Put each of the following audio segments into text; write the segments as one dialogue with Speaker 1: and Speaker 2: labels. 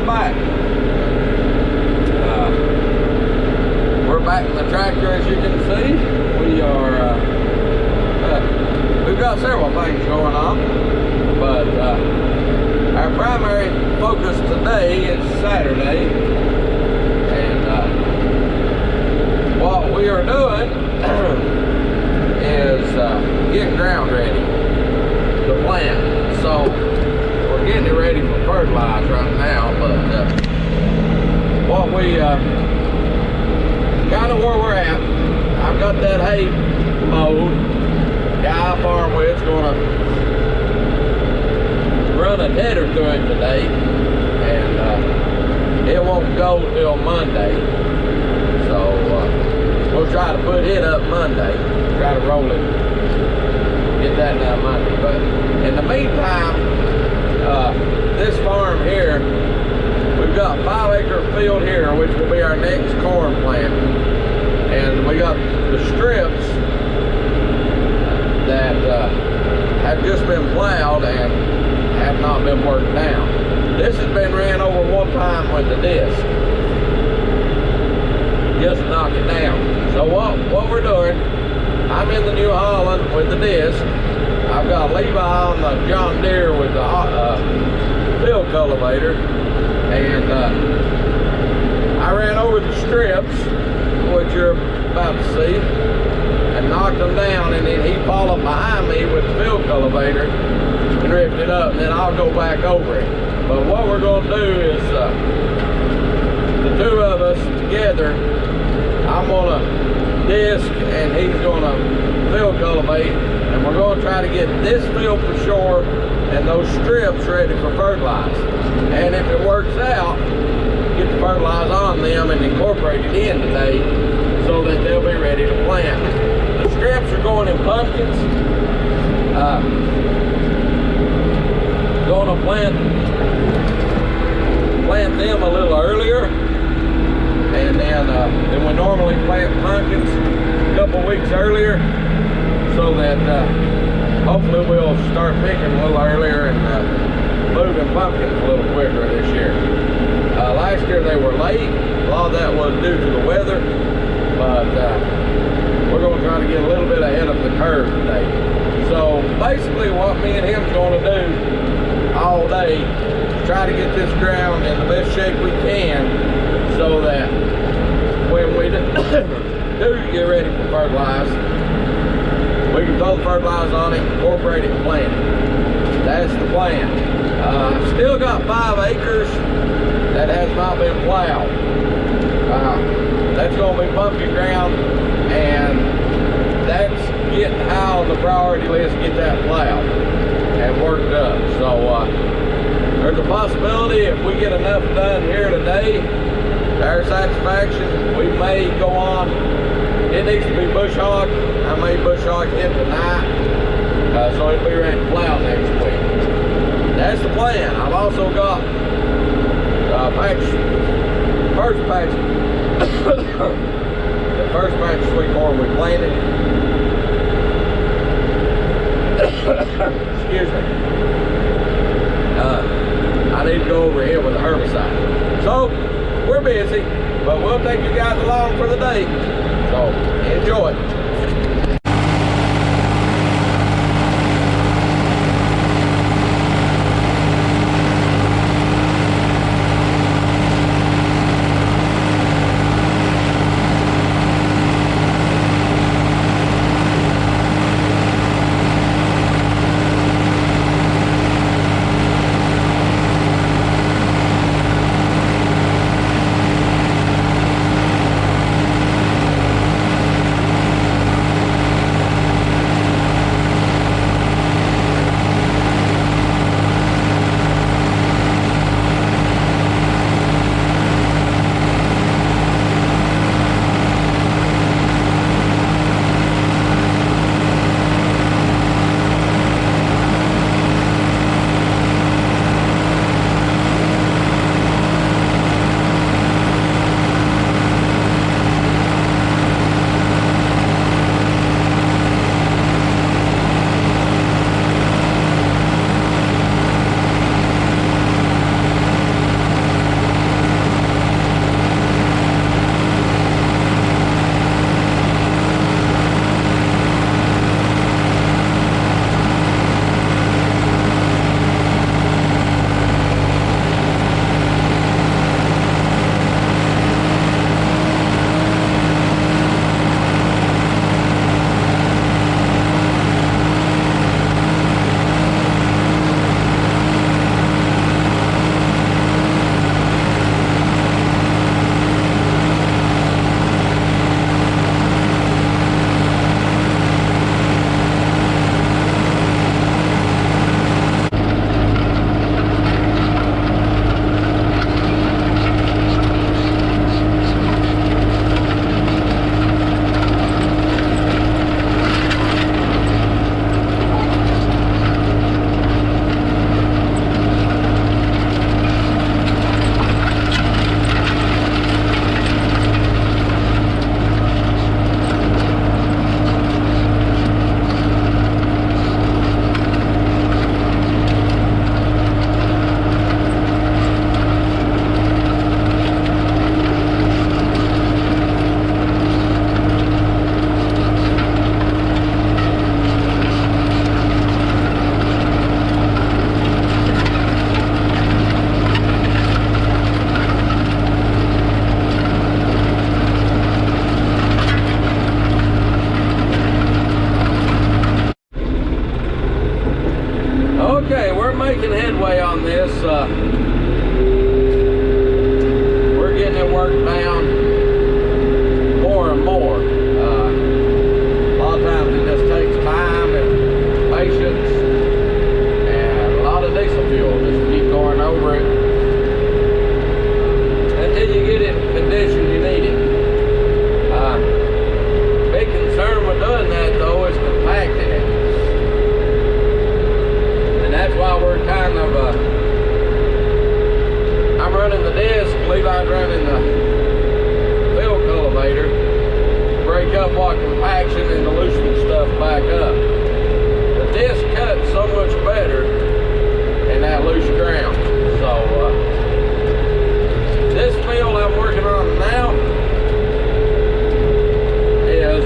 Speaker 1: back. We're back in the tractor, as you can see. We are, we've got several things going on, but our primary focus today is Saturday, and what we are doing is getting ground ready to plant. So we're getting it ready for fertilizer right now, but what we kind of where we're at, I've got that hay mowed. Guy I farm with is going to run a header through it today, and it won't go till Monday. So we'll try to put it up Monday, try to roll it, get that done Monday. But in the meantime, this farm here, we've got 5-acre field here, which will be our next corn plant. And we got the strips that have just been plowed and have not been worked down. This has been ran over one time with the disc, just to knock it down. So what we're doing, I'm in the New Holland with the disc. I've got Levi on the John Deere with the field cultivator, and I ran over the strips, which you're about to see, and knocked them down, and then he followed behind me with the field cultivator and ripped it up, and then I'll go back over it. But what we're going to do is the two of us together, I'm going to disc and he's going to field cultivate, and we're going to try to get this field for sure and those strips ready for fertilize. And if it works out, get the fertilizer on them and incorporate it in today so that they'll be ready to plant. The strips are going in pumpkins. Going to plant them a little earlier, and then we normally plant pumpkins a couple weeks earlier, so that hopefully we'll start picking a little earlier and moving pumpkins a little quicker this year. Last year they were late. A lot of that was due to the weather, but we're going to try to get a little bit ahead of the curve today. So basically what me and him's going to do all day is try to get this ground in the best shape we can, so that when we do get ready for fertilize, we can throw the fertilizer on it, incorporate it, and plant it. That's the plan. I've still got 5 acres that has not been plowed. That's going to be pumpkin ground, and that's getting high on the priority list to get that plowed and worked up. So there's a possibility if we get enough done here today, to our satisfaction, we may go on. It needs to be bush hog. I may bush hog it tonight, so it'll be ready to plow next week. That's the plan. I've also got first patch the first batch of sweet corn we planted. Excuse me. I need to go over here with a herbicide. So we're busy, but we'll take you guys along for the day. So enjoy. headway on this. We're getting it worked down more and more. A lot of times it just takes time and patience and a lot of diesel fuel just to keep going over it until you get it in the condition you need it. Big concern with doing that though is compacting it. And that's why we're kind of, I'm running the disc, Levi's running the fill cultivator, break up what compaction and to loosen stuff back up. The disc cuts so much better in that loose ground. So this field I'm working on now is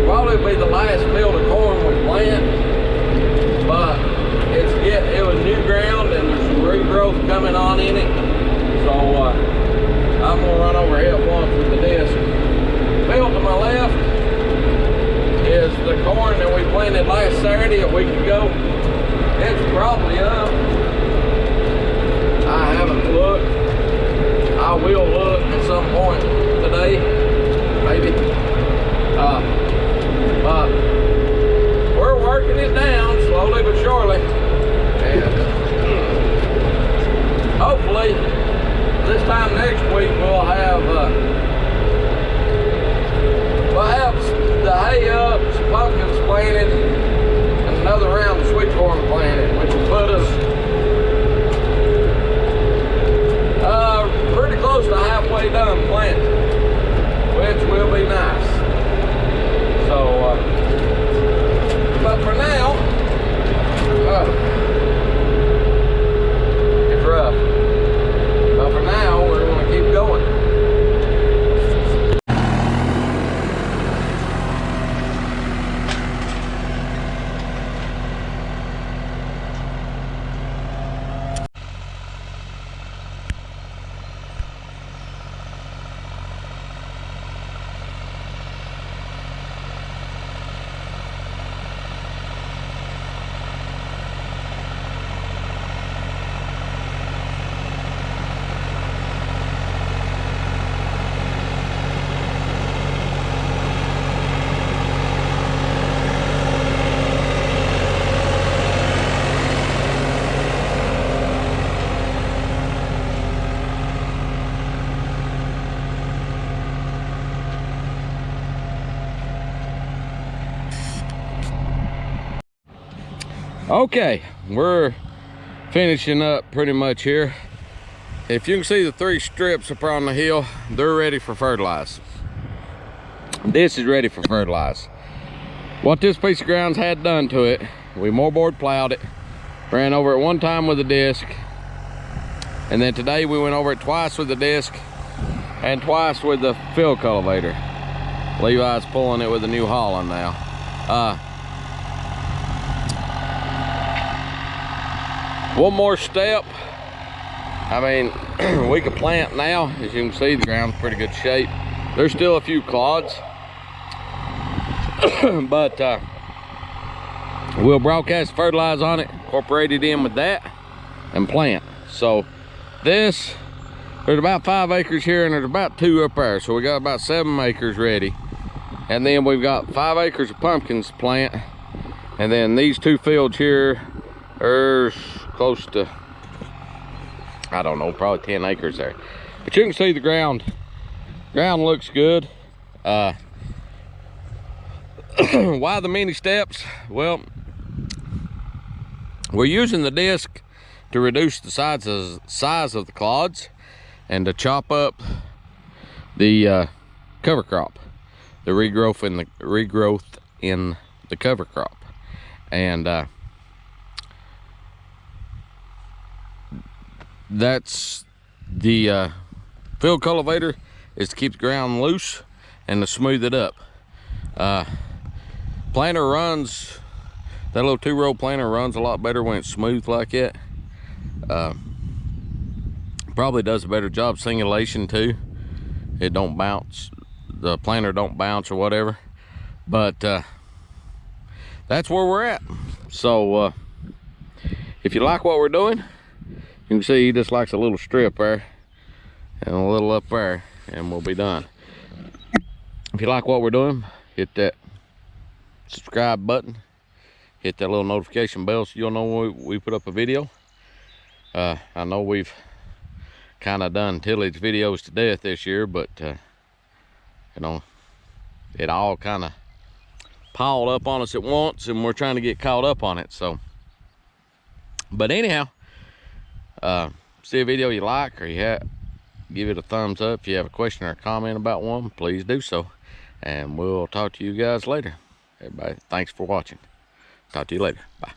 Speaker 1: probably be the last field of corn we plant, but it was new ground and there's some regrowth coming on in it. So I'm gonna run over here once with the disc. Field to my left is the corn that we planted last Saturday, a week ago. It's probably up. I haven't looked. I will look at some point today, maybe. But we're working it down slowly but surely, and hopefully this time next week we'll have the hay up, some pumpkins planted, and another round of sweet corn planted, which will put us pretty close to halfway done planting, which will be nice. So, but for now, it's rough. But for now, we're going to keep going. Okay, we're finishing up pretty much here. If you can see the 3 strips up on the hill, they're ready for fertilize. This is ready for fertilize. What this piece of ground's had done to it, we moorboard plowed it, ran over it one time with a disc, and then today we went over it twice with the disc and twice with the fill cultivator. Levi's pulling it with a new Holland now. One more step. I mean, we could plant now. As you can see, the ground's pretty good shape. There's still a few clods, but we'll broadcast fertilize on it, incorporate it in with that, and plant. So this, there's about 5 acres here and there's about 2 up there. So we got about 7 acres ready. And then we've got 5 acres of pumpkins to plant. And then these 2 fields here, there's close to, I don't know, probably 10 acres there. But you can see the ground looks good. Why the many steps? Well, we're using the disc to reduce the size of the clods and to chop up the cover crop, the regrowth in the cover crop. And that's the field cultivator, is to keep the ground loose and to smooth it up. Planter runs, that little 2-row planter runs a lot better when it's smooth like that. Probably does a better job singulation too. It don't bounce, the planter don't bounce or whatever. But that's where we're at. So if you like what we're doing, you can see he just likes a little strip there and a little up there, and we'll be done. If you like what we're doing, hit that subscribe button, hit that little notification bell so you'll know when we put up a video. I know we've kind of done tillage videos to death this year, but you know, it all kind of piled up on us at once, and we're trying to get caught up on it. So, but anyhow, see a video you like, or give it a thumbs up. If you have a question or a comment about one, please do so, and we'll talk to you guys later. Everybody, thanks for watching. Talk to you later. Bye.